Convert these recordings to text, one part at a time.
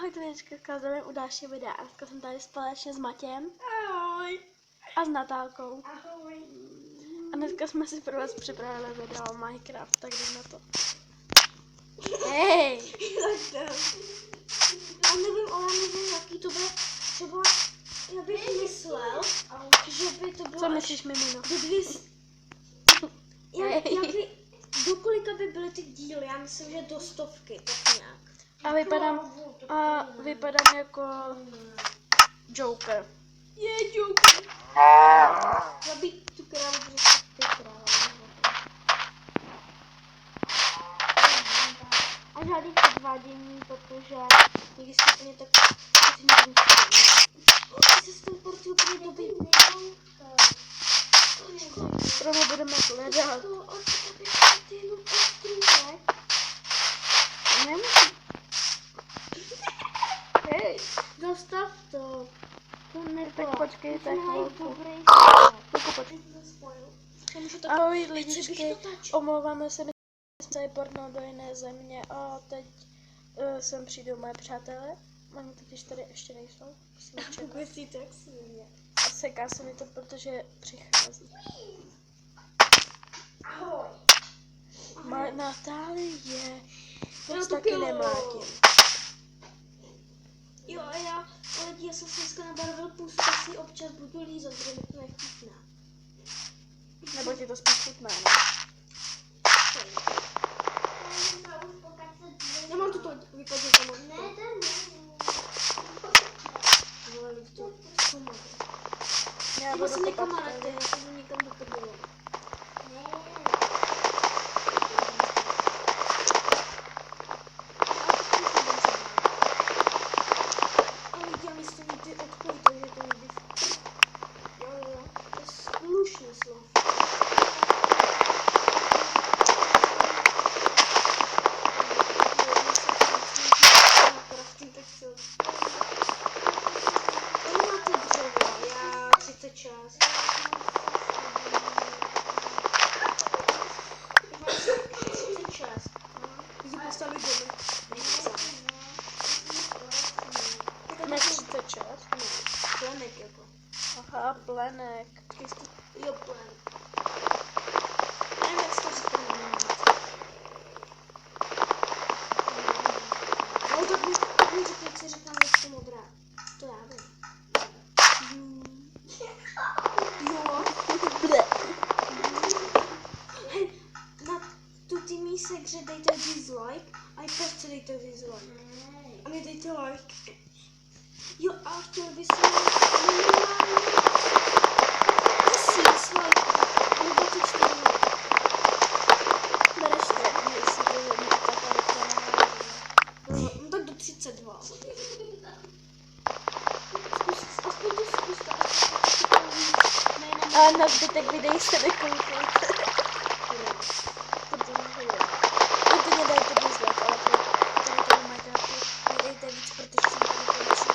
Ahoj, Tvěčka, zdravím u dalšího videa. A dneska jsem tady společně s Matějem. Ahoj. A s Natálkou. Ahoj. A dneska jsme si pro vás připravili video o Minecraft, tak jdem na to. Hej! Já nevím, jaký to bude. Třeba, já bych myslel, že by to bylo... Co myslíš, Mimino? Do kolika by byly ty díly? Já myslím, že do 100, tak nějak. A vypadám jako Joker. Je Joker. Zabít tu krávu, protože to je kráva. A žádný podvádění, protože někdy si úplně tak... Ty se ten porty úplně dobý. Proto budeme hledat. Nemusím. Hej, Zastav to. tak počkejte chvilku. Ahoj lidičky, omlouváme se, my jsme tady pornou do jiné země a teď sem přijdou moje přátelé. Oni totiž tady ještě nejsou. A seká se mi to, protože přichází. Ahoj. Natálie, moc taky nemlátím. Jo, ale já jsem si dneska nabarvil pusu, tak si občas budu lízat, protože mi to nechutná. Nebo ti to spíš chutná, ne? Já mám tuto vypadě tomu. Ne, ten Já budu budu někam kopat marate, já se jdu někam do prdele. Máš 36? Plenek jako. Aha, plenek. Jo, plenek. Nevím, jak se to říká. No tak mi řekni, co říkám, že to modrá. To já vím. Jo. Hej, na tu mísek, že dejte dislike a i prostě dejte dislike. A mi dejte like. Jo, a chtěl bys minimálně 1000 like. Nebo 24 like. Bereš to, jestli to je taková reklama. No tak do 32. Aspoň to zkuste. A na zbytek videí se nekoukejte. Protože nedajte dislike, ale to Minecraftu nedejte víc, protože jsem tady konečně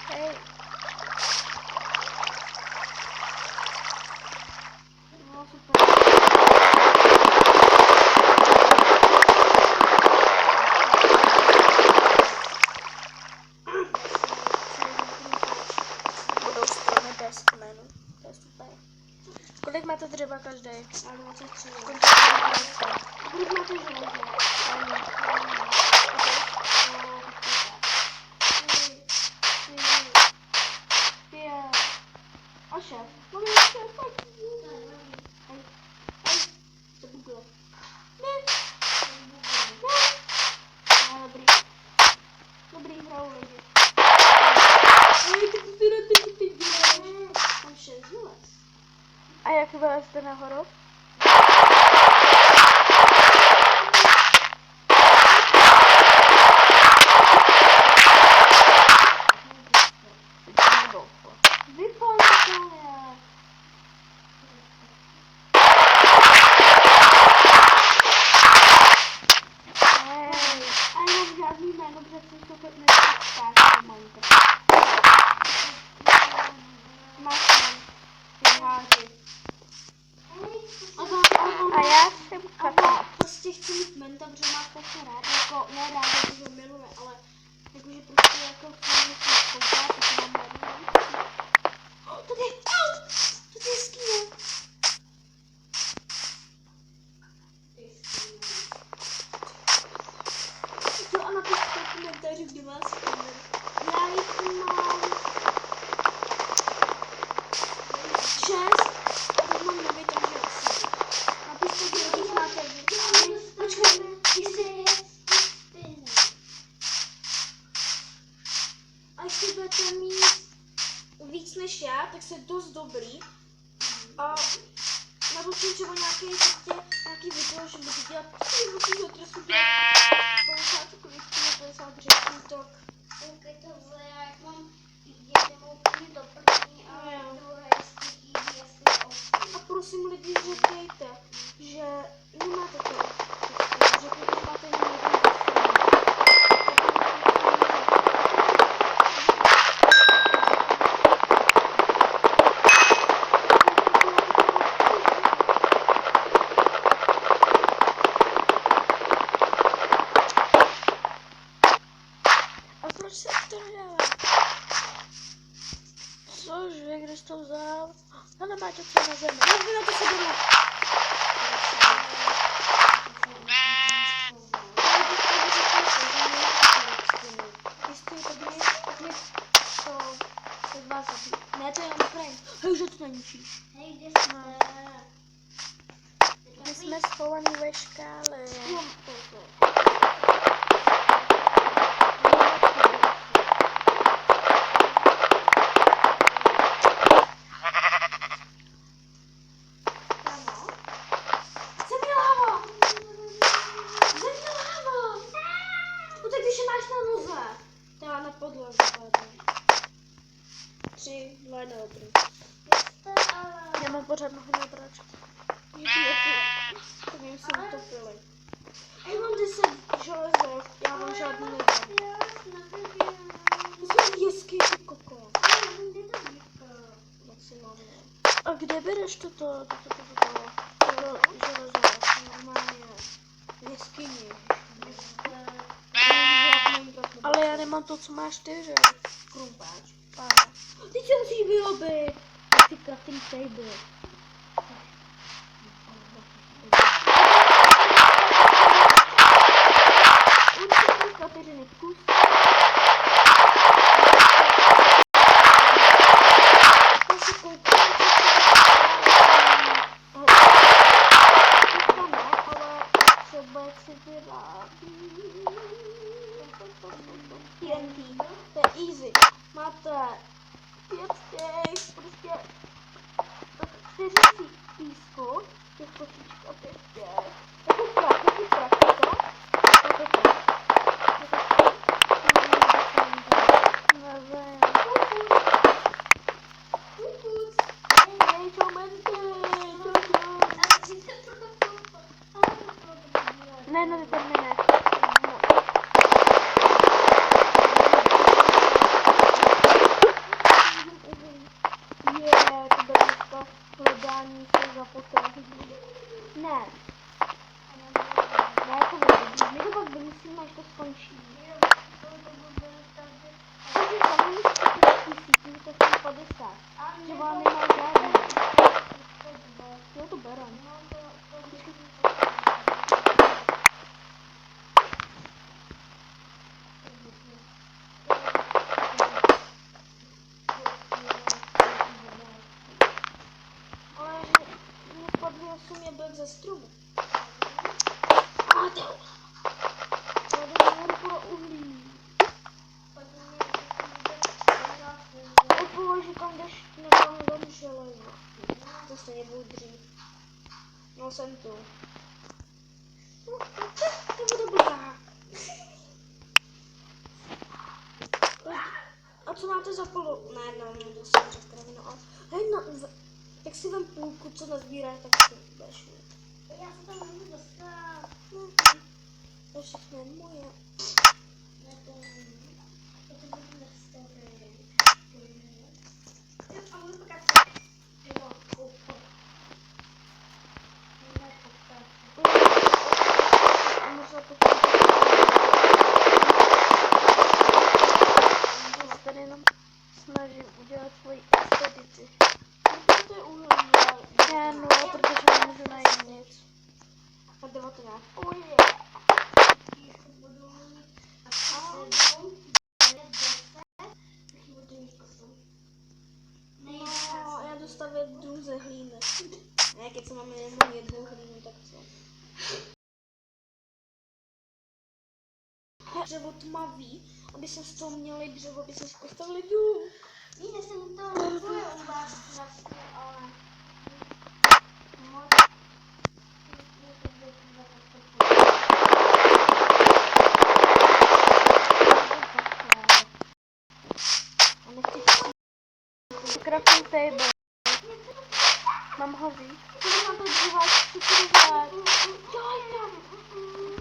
hej. No super. Budou stromy bez kmenu. To je super. Kolik máte dřeva každý? A 23. Kolik Kolik máte železně? A 6. Mám ještě tak. Hej. To buglo. Ne. Dobrý. Dobrý, hraju lidi. Mám 6 želez. A jak vylezte nahoru? Máš tam. Ty háži. jsem to, že má strašně rád, jako ne rád, že ho miluje, ale jakože prostě jako chci koukat, tak mám rád. Tady je, tady je skýne. Jo a napište v komentáři, kdo má skýne. Já jich mám 6, a teď mám 9, takže 8. Napište, kdo jich máte vy. Počkej, a jestli budete mít víc než já, tak jste dost dobrý. A nebo si třeba nějaký video, že budu dělat takový trestu dělat 50 takových 50 řečů, tak Jak mám jednou úplně do první a druhé styký, jestli osm. a prosím lidi, řekněte, že nemáte to. Řekněte, že máte jenom jeden A proč se to nedává? Cože, kde jsi to vzal? No nemá to co na zemi. na to se doma. Ne, to je jenom prank. Hej, že to neníčíš. Hej, kde jste? My jsme schovaní ve škále. Jo, na podloze. 3, 2, 1, dobrý. Já mám pořád nohy na bráčku. Tak mě se utopili. Já mám 10 železek, já mám žádný nedám. To jsou jesky, koko. Maximálně. A kde bereš toto železo? Normálně. Jeskyni. Ale já nemám to, co máš ty, že? Krumpáč. Aha. Ty co musíš vyrobit? Ty crafting table. Určitě Kateřiny vkus. Já se koukám, ale třeba jak si vyrábí. TNT, to je easy. Máte 5 těch, prostě 4 písku, těch kočiček a 5 těch. Jaký prach, to? Nevím. Hej, čaumenty, Ne, tam ne. to bude dneska hledání se za potravy. Ne, to bude. My to pak vymyslíme, až to skončí. Takže tam musíte tisíc, to jsou 50. Třeba nemá žádný. Jo, to berem. Ale mě spadly 8 jablek ze stromu. A to. Já jdu jen pro uhlí. Odpověď, kam jdeš, nedám železo. To se nebudu dřív. No jsem tu. To bude dobrá. A co máte za polu? Ne, to jsem řekl, no. Hej, no, tak si vem půlku, co nazbíráš, tak si budeš mít. Já se tam můžu dostat. To všechno je moje. Ne, to není. To budu nastavit. A budu pokračovat. Jo, koupat. Ne, pokračovat. Možná Oh yeah. Když budu mít asi 7, 9, 10, tak budu mít 8. No, já dostavět dům ze hlíny. Ne, keď máme jenom jednu hlínu, tak co? Dřevo tmavý, aby se z toho měli dřevo, aby se postavili dům. Víte, jsem to nebylo u vás vlastně, ale moc. A nechci Crafting table. Mám ho víc. na to dřeva, co to dělat? Jo, je tam.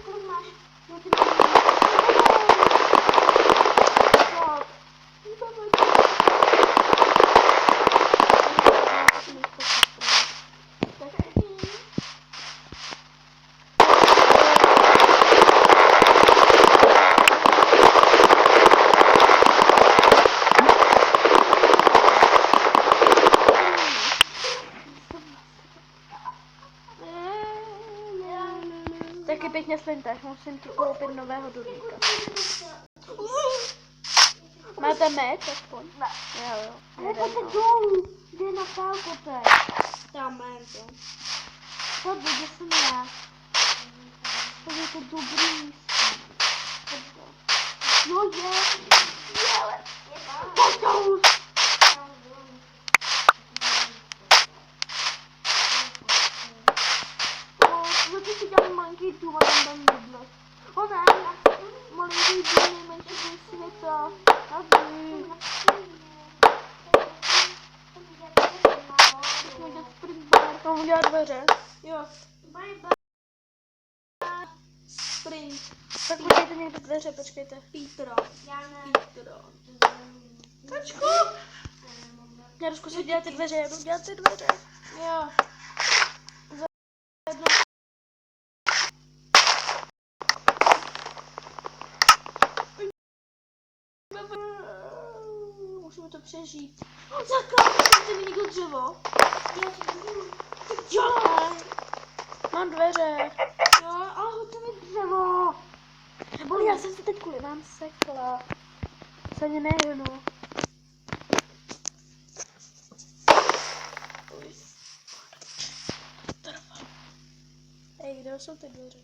Kolik máš? No ty máš. Taky pěkně slintáš, musím ti koupit nového dudníka. Máte meč aspoň? Ne. Jo. Pojďte dolů, jde na pálkote. Tam mám to. To bude jsem já. To je to dobrý místo. Jo, je. Pojď dolů. No ty si dělám malinký dům a tam dám jedno. O ne, malinký dům nejmenší dům světa. Tady. Musíme dělat sprint bar. Mám udělat dveře. Jo, Bye bye. sprint. Tak udělejte někde dveře, počkejte. Petra. Já ne. Petra. Tačku! Já jdu zkusit dělat ty dveře, já jdu dělat ty dveře. Jo. Musíme to přežít. Zakládejte mi někdo dřevo. Dělej. Mám dveře. Jo, ale hoďte mi dřevo. Ale já jsem si teď kvůli vám sekla. Se ani nehnu. Ej, kde jsou ty dveře?